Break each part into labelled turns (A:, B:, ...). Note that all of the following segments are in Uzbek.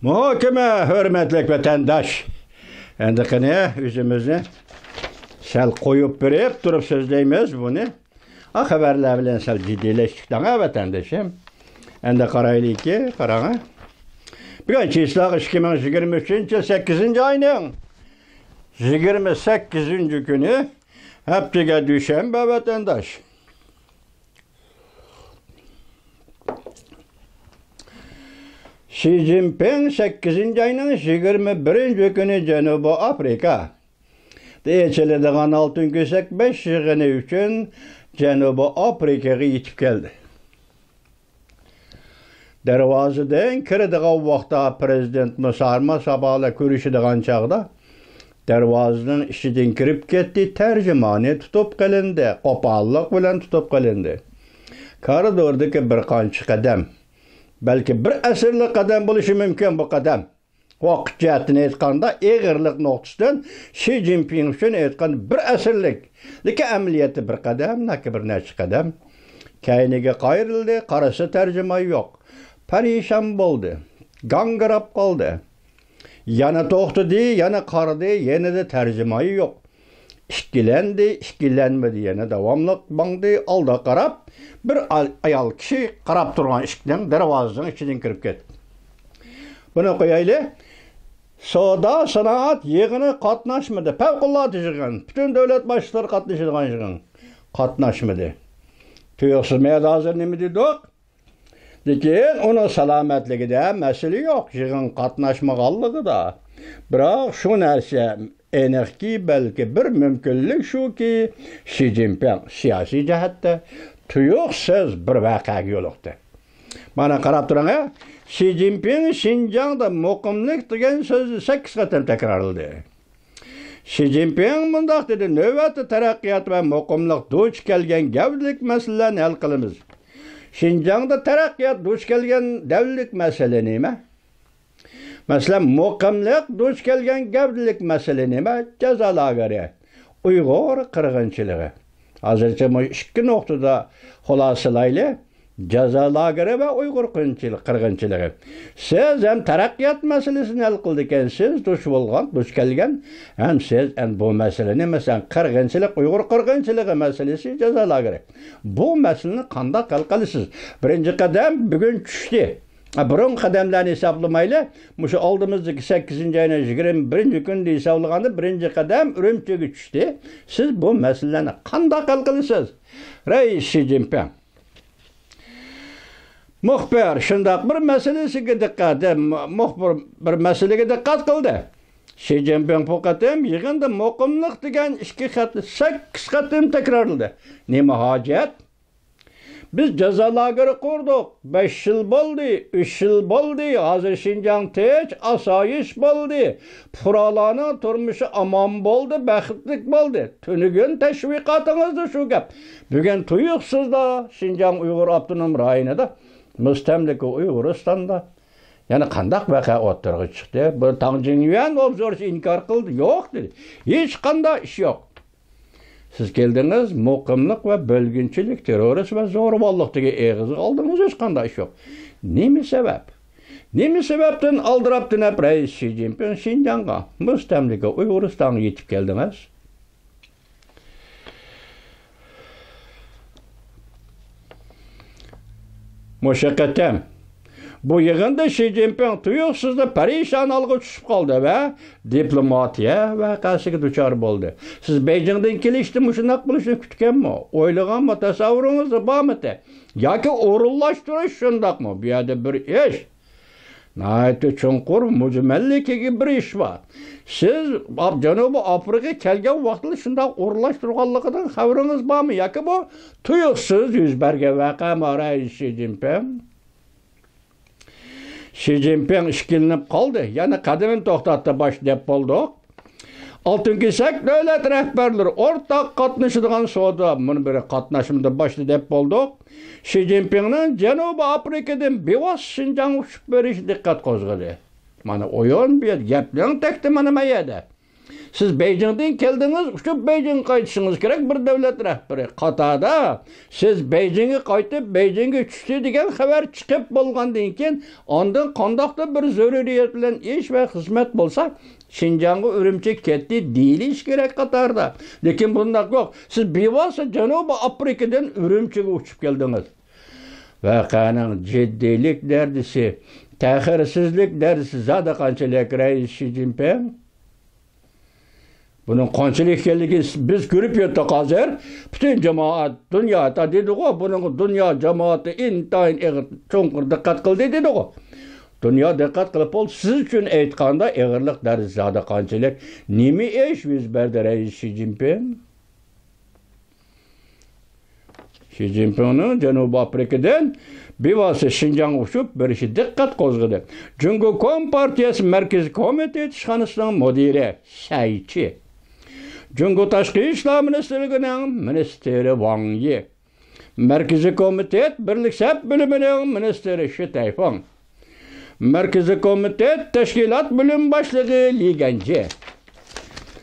A: Muhakeme hürmetlik vatandaş. Endi qani özümüzni sal qo'yib berib turib so'zlaymiz buni. Xabarlar bilan sal jiddiyleştik da vatandaşım. Endi qaraylikki, qarang. Bugun chislaq 2023 8 ayning 28 kuni haftaga dushanba vatandaş. Xi Jinping 8 ayının 21 günü Janubi Afrika deyiladigan altın kösek 5 yığını üçün Janubi Afrikaga yetib keldi. Darvozadan kiradigan vaqtda prezident Musarma sabahla ko'rishadigan chaqda darvozadan ichidan kirib ketdi, tarjimoni tutib qilindi, qo'pollik bilan tutib qilindi. Koridordagi bir qancha qadam, belki bir asrlik qadam bo'lishi mumkin bu qadam. Vaqt jihatini aytganda eg'irlik nuqtasidan Xi Jinping uchun aytgan bir asrlik, lekin amaliyoti bir qadam, naki bir necha qadam. Kayniga qayrildi, qarasa tarjima yo'q. Parishon bo'ldi, gangirab qoldi. Yana to'xtadi, yana qaradi, yana da tarjima yo'q. İşkilendi, işkilenmedi, yana davamlıq bandı, alda qarab, bir ayal kishi qarab turgan ishikdan darvozaning ichidan kirib ketdi. Buni qo'yayli. Savdo sanoat yig'ini qatnashmadi, favqulodda yig'in. Butun davlat boshliqlari qatnashadigan yig'in qatnashmadi. Tuyuqsiz mayda hozir nima dedik? Lekin uning salomatligida masala yo'q, yig'in qatnashmaganligida. Biroq shu narsa aniqki, balki bir mumkinlik shuki, Xi Jinping siyosiy jihatda tuyuqsiz bir voqeaga yo'liqdi. Mana qarab turing, Xi Jinping Xinjiangda muqimlik degan so'zni 8 qatam takrorladi. Xi Jinping mundaq dedi: "Navbatda taraqqiyot va muqimlik duch kelgan gavdalik masalalarni hal qilamiz." Xinjiangda taraqqiyot duch kelgan davlat masala nima? Mesela muqimlik duch kelgan gavdalik masala nima? Jazo lageri, Uyg'ur qirg'inchiligi. Hozircha bu ikki nuqtada xulosalayli. Jazo lageri ve Uyg'ur qirg'inchiligi. Siz hem taraqqiyot masalasini hal qildi ekansiz, duch kelgan, hem siz bu masalani masalan qirg'inchilik, Uyg'ur qirg'inchiligi masalasi jazo lageri. Bu masalani qanday hal qilasiz? Birinchi qadam bugun tushdi. Burun qadamlarni hisoblamayli, mushu oldimizdagi 8 ayning 21 kunida hisoblaganda birinchi qadam Urumchiga tushdi. Siz bu masalalarni qanday hal qilasiz? Rais Xi Jinping muxbir shundoq bir masalasiga diqqat, bir masalaga diqqat qildi. Xi Jinping bu qatam yig'inda muqimlik degan ikki xatni 8 qatam takrorladi. Nima hojat? Biz jazo lageri qurdik. 5 yil bo'ldi, 3 yil bo'ldi. Hozir Xinjiang tinch, osoyish bo'ldi. Fuqarolarning turmushi omon bo'ldi, baxtli bo'ldi. Tunugun tashviqotingizda shu gap. Bugun tuyuqsizda Xinjiang Uyg'ur avtonom rayonida mustamlika Uyg'uristonda yana qandaq vaqa o'tirg'i chiqdi. Bu Tang Jingyuan obzorchi inkor qildi. Yo'q dedi. Hech qanday ish yo'q. Siz keldiniz, muqimlik ve bölgünçilik, terörist ve zo'ravonlik degan eg'izni oldingiz, hech qanday ish yo'q. Nima sabab? Nima sababdan aldirabdi Rais Xi Jinping Xinjiangga, mustamlika Uyg'uristonga yetib keldingiz? Mushaqqatam. Bu yig'inda Xi Jinping tuyuqsizda parishon holga tushib qoldi va diplomatiya voqeasiga duchor bo'ldi. Siz Beijingdan kelishdi, shunday bo'lishini kutganmi? O'ylaganmi, tasavvuringizda bormi? Yoki o'rinlashtirish shundaqmi? Bu yerda bir ish. Nayt chunqur mujmallikdagi bir ish bor. Siz Janubiy Afrika kelgan vaqtda shunday o'rinlashtirganligidan xabaringiz bormi? Yoki bu tuyuqsiz yuz bergan voqeami, Rais Xi Jinping? Xi Jinping ishkilinib qoldi. Yana qadamini to'xtatdi, bosh deb bo'ldik. Altın kesak davlat rahbarlari o'rtaq qatnashadigan savdo munbiri qatnashimda boshda deb bo'ldik. Xi Jinpingning Janubiy Afrikadan bevos Xinjiang uchib berish diqqat qo'zg'adi. Mana o'yin bu gapning takti mana mayada. Siz Beijing'den geldiniz, şu Beijing qaytışınız gerek bir devlet rəhbəri. Qatada siz Beijing'e qaytıp Beijing'e düştü degan xabar çıkıp bolgandan keyin ondan qandaqda bir zörüriyet bilen iş ve hizmet bolsa Şinjan'a Ürümçi ketdi deyiliş gerek Qatarda. Lekin bundaq yo'q. Siz bevosita Janubi Afrikadan Ürümchiga uçup geldiniz. Vaqaning jiddilik derdisi, taxirsizlik derdisi zada qanchalik Reis Xi Jinping. Bunun qanchalik ekanligi biz ko'rib yetdik hozir. Butun jamoat dunyoda dedi-ku, bunun dunyo jamoati intayin cho'nqur diqqat qildi dedi-ku. Dunyo diqqat qilib bo'ldi. Siz uchun aytganda ig'irlik darajasi zada qanchalik nima ish yuz berdi Reis Xi Jinping? Xi Jinping'ning Janubiy Afrikadan bevosita Şinjan'a uçup berishi diqqat qo'zg'adi. Jungo Kompartiyasi Markaziy komiteti ishxonasining mudiri Shaychi. Jungo Tashqi ishlar ministrligining ministri Wang Yi. Markaziy komitet birlik sap bo'limining ministri Shi Tayfang. Markaziy komitet tashkilot bo'lim boshlig'i Li Ganji.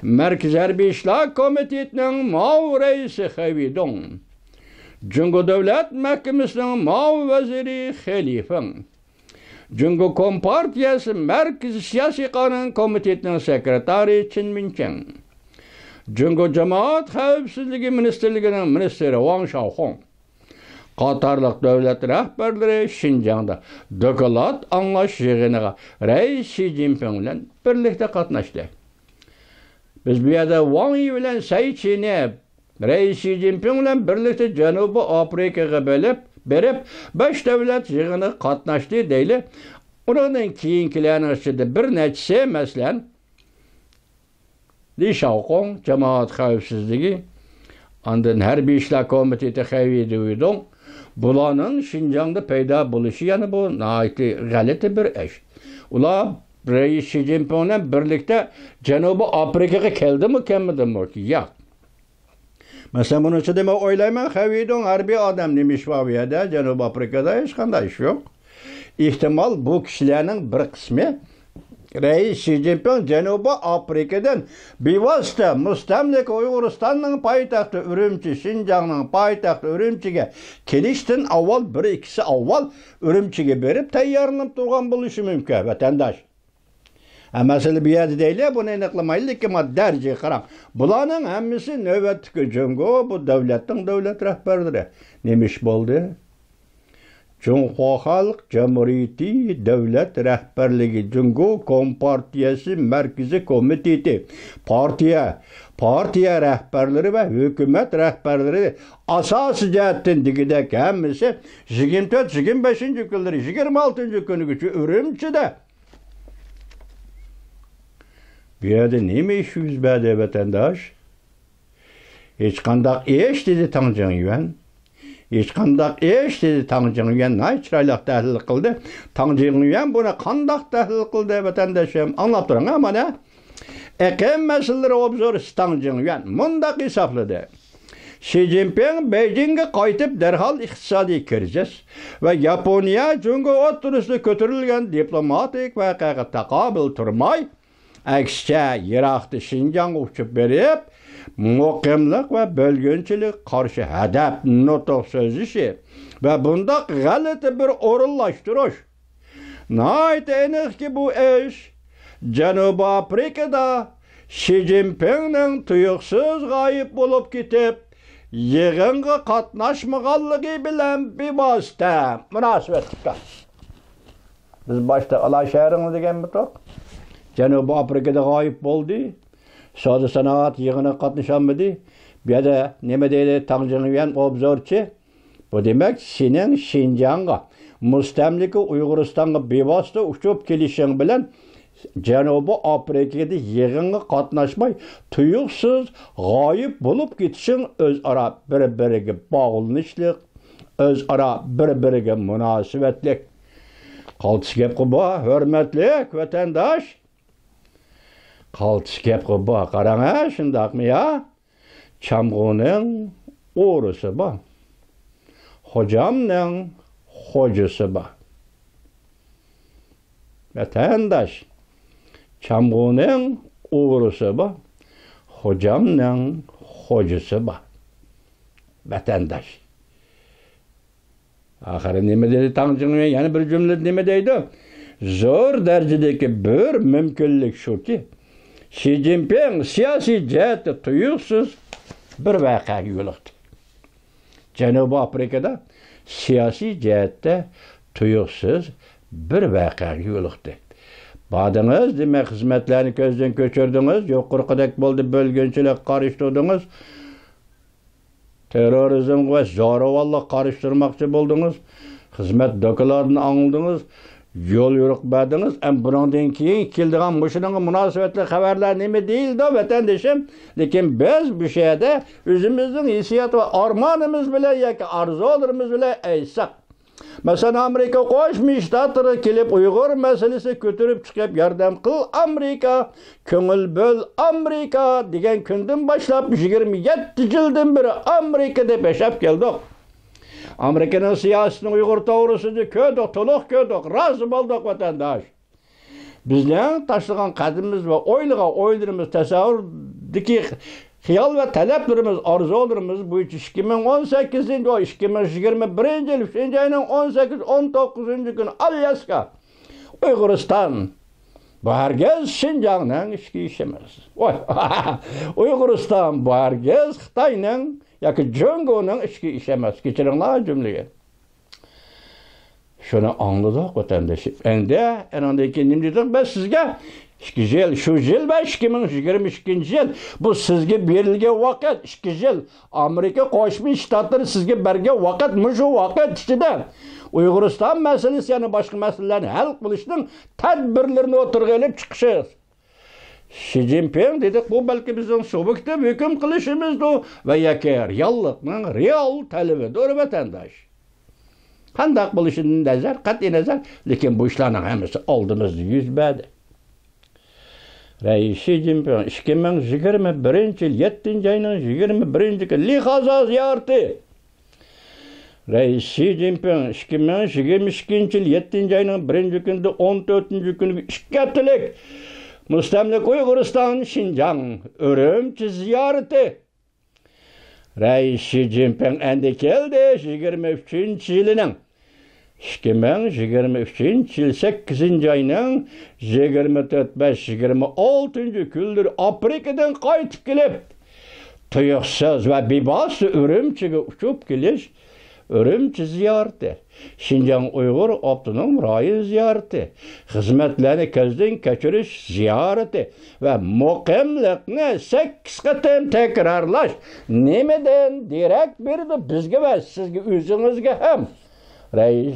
A: Markaziy harbiy ishlar komitetining muavin raisi Xavidong. Jungo Devlet Mahkemesi'nin muavin vaziri Xelifeng. Jungo Kompartiyasi Merkezi Siyasi Qonun Komitetinin sekretari Chin Mincheng. Jungo Cemaat Xavfsizligi Ministerligining ministri Wang Xiaohong. Qatarlıq devlet rəhbərləri Şinjan'da doklad anlaş yığınına Reis Xi Jinping bilan birlikdə qatnaşdı. Biz bu yerda Wang Yi bilan Shaychini Reis Xi Jinping bilan birlikdə Janubi Afrikaga berib 5 devlet yığını qatnaşdı deyli. Onun keyinkilərinin içində bir neçəsi məsələn Li Xiaohong Cemaat Xavfsizligi, ondan Hərbi İşlər Komiteti Xavidong. Bulanın Şinjan'da peyda buluşu yani bu naiti g'alati bir ish. Ular Reis Xi Jinping bilan birlikda Janubiy Afrikaga keldimi, kelmadimi? Yo'q. Mesela bunun için demek oylayman Xavidong harbiy odam nemish bu yerda Janubiy Afrikada hech qanday ish yo'q. Ehtimol bu kishilarning bir qismi Reis Xi Jinping Janubiy Afrikadan bevosita mustamlik Uyg'uristonning poytaxti Urumchi, Şinjanning poytaxti Urumchiga kelishdan avval bir ikkisi avval Urumchiga berib tayyorlanib turgan bo'lishi mumkin vatandosh. Mesela bir yerda deyli, buni aniqlamaylik ki darjiga qarang. Bularning hammasi navbatdagi jungo bu davlatning davlat rahbarlari. Nima ish bo'ldi? Jungo Xalq Jamhuriyati Davlat Rahbarligi Jungo Kompartiyasi Markaziy komiteti partiya rahbarlari va hukumat rahbarlari asosiy jihatdan degidek hammasi 24-25 kunlari 26 kunigacha Urumchida. Bu yerda nima ish yuz berdi vatandosh? Hech qanday ish dedi Tang Jingyuan. Hech qandaq ish dedi Tang Jingyuan chiroyli tahlil qildi. Tang Jingyuan buni qandaq tahlil qildi vatandoshim anlab turing mana. Iqlim masalalari obzori Tang Jingyuan mundaq hisobladi. Xi Jinping Beijing'e qaytib derhal iqtisodiy krizis va Yaponiya Jungo o'rtasida ko'tarilgan diplomatik voqeaga taqobil turmay, aksicha Iroqda Şinjan'a uçup berib muqimlik ve bölgünçilik karşı hedef notok sözüşü ve bunda g'alati bir o'rinlashtirish. Nəhayət aniq ki bu ish Janubiy Afrikada Xi Jinping'ning tuyuqsiz g'oyib bo'lib ketib, yig'inga qatnashmaganligi bilan bevosita munosabat tutgan. Biz boshda Alay shahrini degan bitok. Janubiy Afrikada g'oyib bo'ldi. Savdo sanoat yig'ini qatnasholmadi. Bu yerda nima deydi Tang Jingyuan obzorchi? Bu demak sening Şinjan'a mustamlika Uyg'uristonga bevosita uchib kelishing bilan Janubiy Afrikada yig'inga qatnashmay tuyuqsiz g'oyib bo'lib ketishing o'zaro bir-biriga bog'lanishlik, o'zaro bir-biriga munosabatlik. Qaltis gap bu, hurmatli vatandosh. Qaltis gap bu, qarang, shundaqmi ya? Chamg'uning o'risi bor. Hocamning hojasi bor. Vatandosh, Chamg'uning uğrusu bu. Hocamның hocası bu. Vatandaş. Ahırı neme dedi Tanrı'nın yani bir cümle neme deydi? Zor derecedeki bir mümkünlük şu ki Xi Jinping siyasi cihette tuyuksuz bir vakaga yo'liqdi. Janubiy Afrikada siyasi cihette tuyuksuz bir vakaga yo'liqdi. Badınız demek hizmetlerini gözden köçürdünüz, yuqorqidek bo'ldi bölgünçilik qarıştırdınız. Terrorizm ve zo'ravonlik qarıştırmakçı bo'ldingiz. Hizmet doklarini anıldınız. Yol yo'riq berdiniz. Bundan keyin keldigan mushunga munosabatli xabarlar nima deyildi vatandoshim? Lekin biz bu şeyde o'zimizning hissiyat ve armonimiz bilan yoki orzularimiz bilan aytsak. Mesela Amerika Qo'shma Shtatlari kelib Uyg'ur masalasi ko'tarib chiqib yordam qil Amerika, ko'ngil bo'l Amerika degan kundan boshlab 27 yildan beri Amerika deb yashab keldik. Amerika'nın siyasetini Uygur to'g'risida ko'rdik, to'liq ko'rdik, rozi bo'ldik vatandosh. Bizning tashlagan qadimimiz va o'ylarimiz, tasavvurdagi xiyol va talablarimiz, orzularimiz bo'yicha 2018 oy, 2021 yil 3 oyning 18-19 kuni Alyaska, Uyg'uriston bu hargiz Şinjanning ichki ishi emas. Uyg'uriston bu hargiz Xitoyning yoki Jongoning ichki ishi emas. Kechiringlar jumlaga. Shuni angladik vatandoshim. Endi andan keyin nima dedik? Ben sizga 2 yil, shu yil va 2022 yil bu sizga berilgan vaqt 2 yil. Amerika Qo'shma Shtatlari sizga bergan vaqt shu vaqt ichida Uyg'uriston masalasi yana boshqa masalalarni hal qilishning tadbirlarini o'tirg'ilib chiqishingiz. Xi Jinping dedik, bu balki bizning subjektiv hukm qilishimizdir va yoki reallikning real talabidir vatandosh. Qanday bo'lishidan nazar, qat'iy nazar, lekin bu ishlarning hammasi oldimizda yuz berdi. Xi Jinping 2021 yil 7 oyning 21 kuni Lihaza ziyorati. Xi Jinping 2022 yil 7 oyning 1 kunida 14 kuni 2 haftalik mustamlik Uyg'uriston Şinjan Urumchi ziyorati. Xi Jinping endi keldi 23 yilining 2023 yil 8 oyning 24-26 kunlar Afrikadan qaytib kelib, tuyuqsiz va bebosli Urumchiga uchib kelish Urumchi ziyorati, Şinjan Uyg'ur Avtonom rayon ziyorati, xizmatlarni ko'zdan kechirish ziyorati va muqimlikni 8 qatim takrorlash nimadan derak berdi bizga va sizga o'zingizga ham.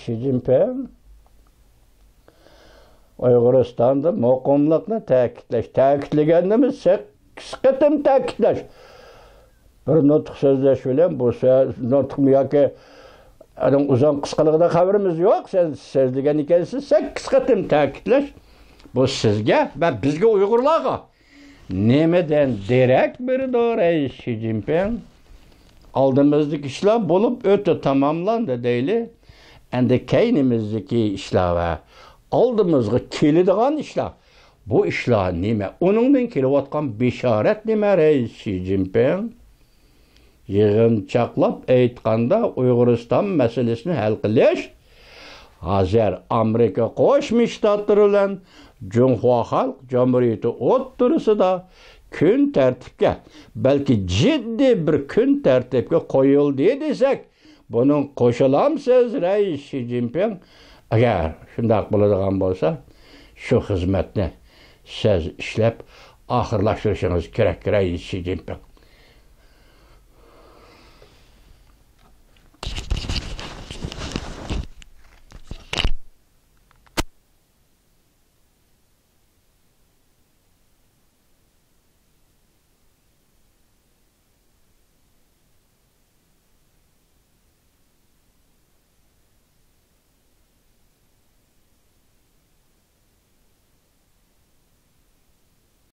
A: Xi Jinping Uyg'uristonda muqimlikni ta'kidlaganimiz 8 qatim ta'kidlash. Bir nutq so'zlash bilan bu nutqmi yoki uzun qisqaligida xabarimiz yo'q. Siz degan ekansiz 8 qatim ta'kidlash. Bu sizga va bizga Uyg'urlarga nimadan derak berdi Xi Jinping? Oldimizdagi ishlar bo'lib o'ta tamomlandi deyli. Endi keynimizdagi ishlar va oldimizga keladigan ishlar. Bu ishlar nima? Uningdan kelayotgan bishorat nima Xi Jinping? Yig'inchoqlab aytganda Uyg'uriston masalasini hal qilish hozir Amerika Qo'shma Shtatlari bilan Jumhur Xalq Jamhuriyati o'rtasida kun tartibga, balki jiddiy bir kun tartibga qo'yildi desak, buning qo'shilamsiz Xi Jinping agar shunday bo'ladigan bo'lsa, shu xizmatni siz ishlab oxirlashtirishingiz kerak Xi Jinping.